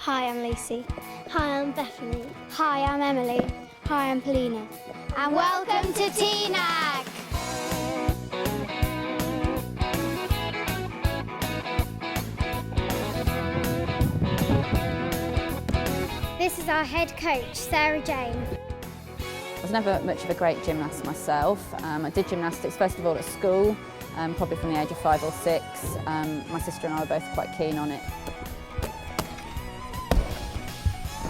Hi, I'm Lucy. Hi, I'm Bethany. Hi, I'm Emily. Hi, I'm Polina. And welcome to TNAG! This is our head coach, Sarah Jane. I was never much of a great gymnast myself. I did gymnastics first of all at school, probably from the age of 5 or 6. My sister and I were both quite keen on it.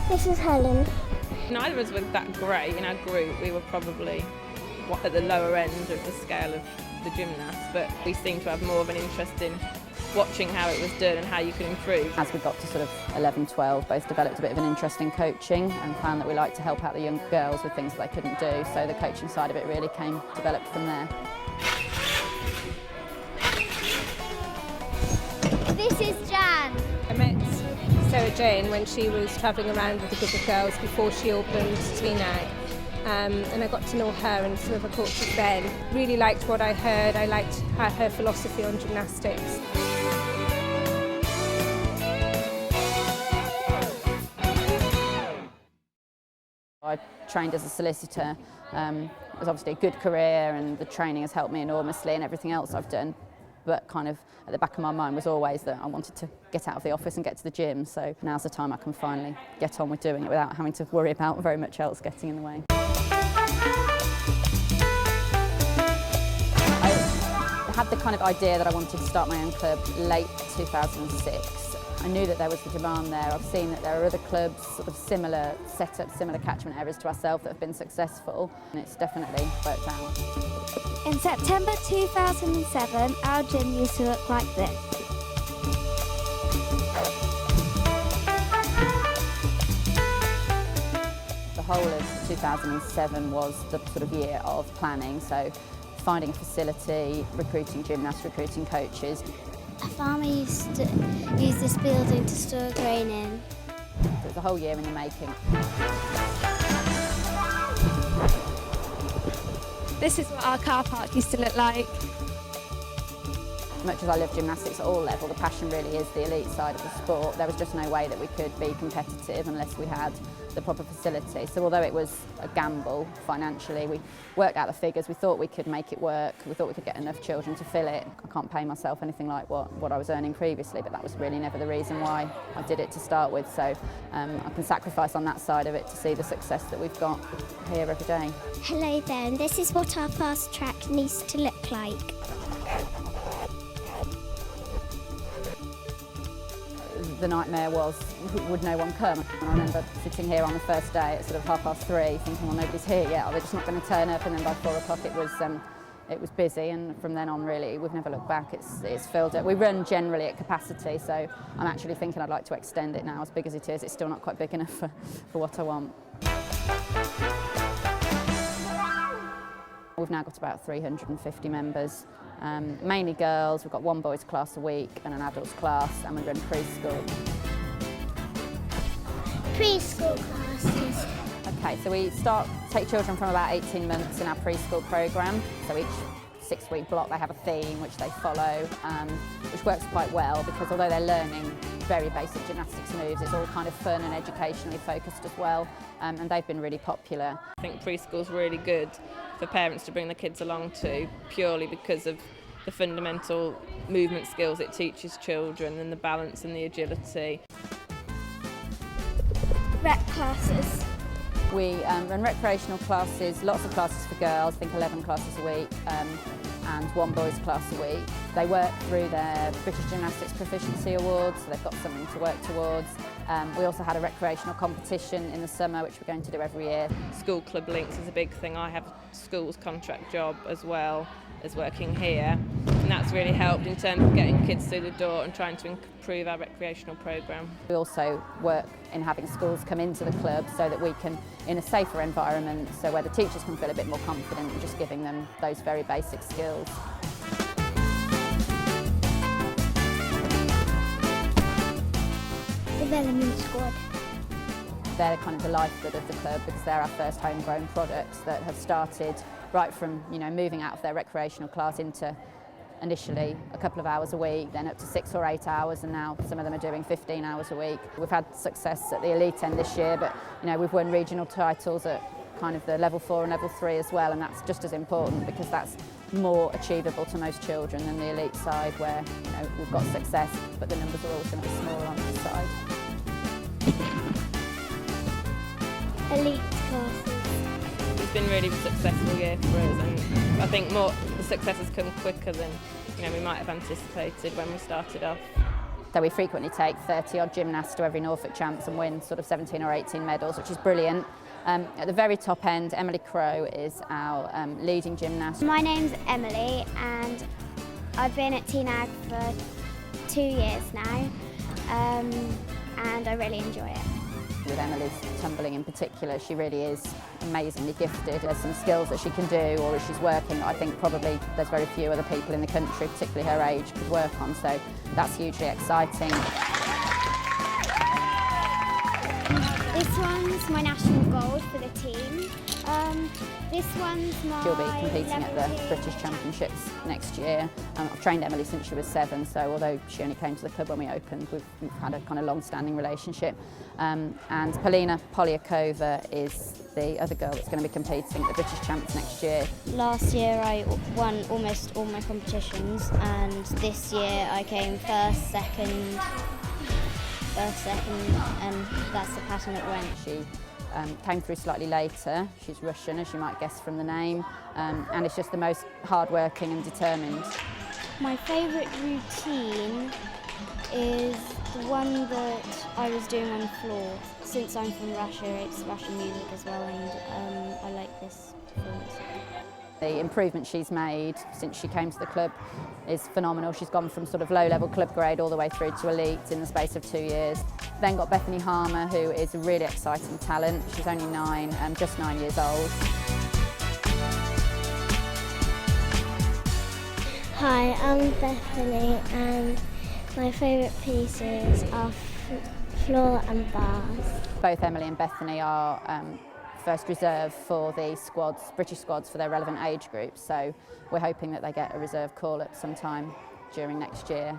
This is Helen. Neither of us were that great in our group. We were probably at the lower end of the scale of the gymnasts, but we seemed to have more of an interest in watching how it was done and how you could improve. As we got to sort of 11, 12, both developed a bit of an interest in coaching and found that we liked to help out the young girls with things that they couldn't do, so the coaching side of it really developed from there. This is Jan. I met Sarah Jane when she was travelling around with a group of girls before she opened TNAG. And I got to know her and some of her coaches then. Really liked what I heard. I liked her philosophy on gymnastics. I trained as a solicitor. It was obviously a good career and the training has helped me enormously and everything else I've done. But kind of at the back of my mind was always that I wanted to get out of the office and get to the gym. So now's the time I can finally get on with doing it without having to worry about very much else getting in the way. I had the kind of idea that I wanted to start my own club late 2006. I knew that there was the demand there. I've seen that there are other clubs, sort of similar setups, similar catchment areas to ourselves that have been successful, and it's definitely worked out. In September 2007, our gym used to look like this. The whole of 2007 was the sort of year of planning, so finding a facility, recruiting gymnasts, recruiting coaches. A farmer used to use this building to store grain in. It was a whole year in the making. This is what our car park used to look like. As much as I love gymnastics at all levels, the passion really is the elite side of the sport. There was just no way that we could be competitive unless we had the proper facility. So although it was a gamble financially, we worked out the figures, we thought we could make it work, we thought we could get enough children to fill it. I can't pay myself anything like what I was earning previously, but that was really never the reason why I did it to start with. So I can sacrifice on that side of it to see the success that we've got here every day. Hello there, and this is what our fast track needs to look like. The nightmare was, would no one come? And I remember sitting here on the first day at sort of 3:30 thinking, well, nobody's here yet, they're just not going to turn up, and then by 4 o'clock it was busy, and from then on really we've never looked back. It's filled up. We run generally at capacity, so I'm actually thinking I'd like to extend it now. As big as it is, it's still not quite big enough for what I want. We've now got about 350 members, mainly girls. We've got one boys class a week and an adults class, and we run preschool. Preschool classes. Okay, so we take children from about 18 months in our preschool programme. So each 6-week block they have a theme which they follow, which works quite well because although they're learning very basic gymnastics moves, it's all kind of fun and educationally focused as well, and they've been really popular. I think preschool's really good for parents to bring the kids along to, purely because of the fundamental movement skills it teaches children and the balance and the agility. Rec classes. We run recreational classes, lots of classes for girls, I think 11 classes a week, and one boys class a week. They work through their British Gymnastics Proficiency Awards, so they've got something to work towards. We also had a recreational competition in the summer, which we're going to do every year. School club links is a big thing. I have a school's contract job as well as working here, and that's really helped in terms of getting kids through the door and trying to improve our recreational programme. We also work in having schools come into the club so that we can, in a safer environment, so where the teachers can feel a bit more confident in just giving them those very basic skills. Development squad. They're kind of the lifeblood of the club because they're our first homegrown products that have started right from moving out of their recreational class into initially a couple of hours a week, then up to 6 or 8 hours, and now some of them are doing 15 hours a week. We've had success at the elite end this year, but we've won regional titles at kind of the level 4 and level 3 as well, and that's just as important because that's more achievable to most children than the elite side, where we've got success, but the numbers are always going to be smaller on this side. Elite classes. It's been really a successful year for us, and I think the success has come quicker than we might have anticipated when we started off. So we frequently take 30 odd gymnasts to every Norfolk champs and win sort of 17 or 18 medals, which is brilliant. At the very top end, Emily Crowe is our leading gymnast. My name's Emily and I've been at TNAG for 2 years now, and I really enjoy it. With Emily's tumbling in particular, she really is amazingly gifted. There's some skills that she can do, or as she's working, I think probably there's very few other people in the country, particularly her age, could work on, so that's hugely exciting. This one's my national gold for the team. This one's my... She'll be competing at the British Championships next year. I've trained Emily since she was 7, so although she only came to the club when we opened, we've had a kind of long-standing relationship. And Polina Polyakova is the other girl that's going to be competing at the British Champs next year. Last year I won almost all my competitions, and this year I came first, second, and that's the pattern it went. She came through slightly later. She's Russian, as you might guess from the name, and is just the most hard-working and determined. My favourite routine is the one that I was doing on the floor. Since I'm from Russia, it's Russian music as well, and I like this performance. The improvement she's made since she came to the club is phenomenal. She's gone from sort of low-level club grade all the way through to elite in the space of 2 years. Then got Bethany Harmer, who is a really exciting talent. She's only 9, just 9 years old. Hi, I'm Bethany and my favourite pieces are floor and bars. Both Emily and Bethany are first reserve for the squads, British squads, for their relevant age groups, so we're hoping that they get a reserve call-up sometime during next year.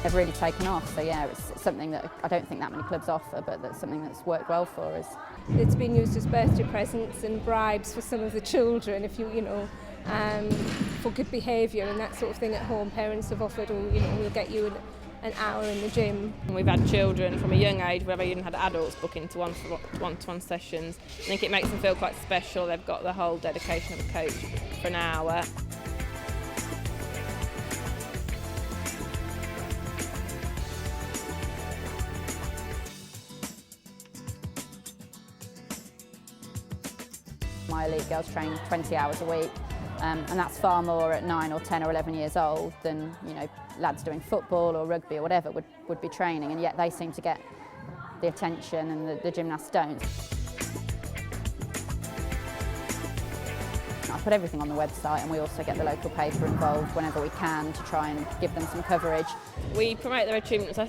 They've really taken off, so yeah, it's something that I don't think that many clubs offer, but that's something that's worked well for us. It's been used as birthday presents and bribes for some of the children, if for good behaviour and that sort of thing at home. Parents have offered, we'll get you an hour in the gym. We've had children from a young age, we've even had adults book into one-to-one sessions. I think it makes them feel quite special. They've got the whole dedication of a coach for an hour. My elite girls train 20 hours a week, and that's far more at 9 or 10 or 11 years old than lads doing football or rugby or whatever would be training, and yet they seem to get the attention and the gymnasts don't. I put everything on the website, and we also get the local paper involved whenever we can to try and give them some coverage. We promote their achievements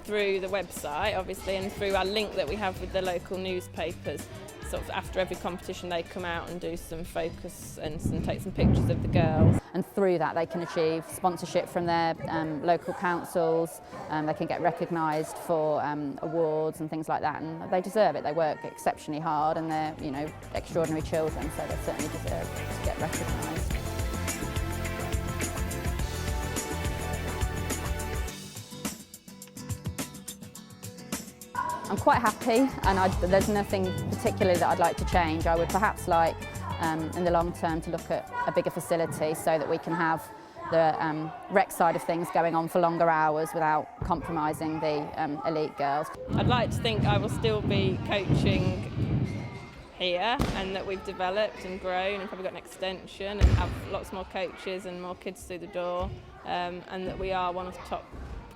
through the website, obviously, and through our link that we have with the local newspapers. Sort of after every competition they come out and do some focus and take some pictures of the girls. And through that they can achieve sponsorship from their local councils, they can get recognised for awards and things like that, and they deserve it. They work exceptionally hard and they're extraordinary children, so they certainly deserve to get recognised. I'm quite happy, and there's nothing particularly that I'd like to change. I would perhaps like, in the long term, to look at a bigger facility so that we can have the rec side of things going on for longer hours without compromising the elite girls. I'd like to think I will still be coaching here, and that we've developed and grown and probably got an extension and have lots more coaches and more kids through the door, and that we are one of the top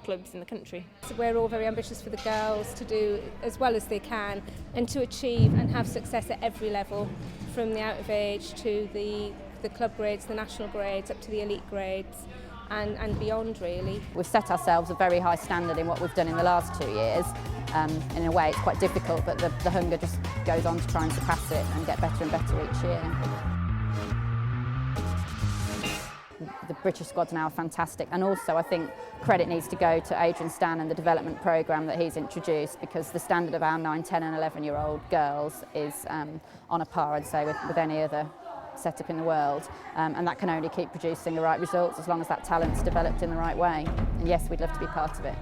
clubs in the country. So we're all very ambitious for the girls to do as well as they can and to achieve and have success at every level, from the out of age to the club grades, the national grades, up to the elite grades and beyond, really. We've set ourselves a very high standard in what we've done in the last 2 years, In a way, it's quite difficult, but the hunger just goes on to try and surpass it and get better and better each year. The British squads now are fantastic, and also I think credit needs to go to Adrian Stan and the development programme that he's introduced, because the standard of our 9, 10 and 11-year-old girls is on a par, I'd say, with any other setup in the world, and that can only keep producing the right results as long as that talent's developed in the right way. And yes, we'd love to be part of it.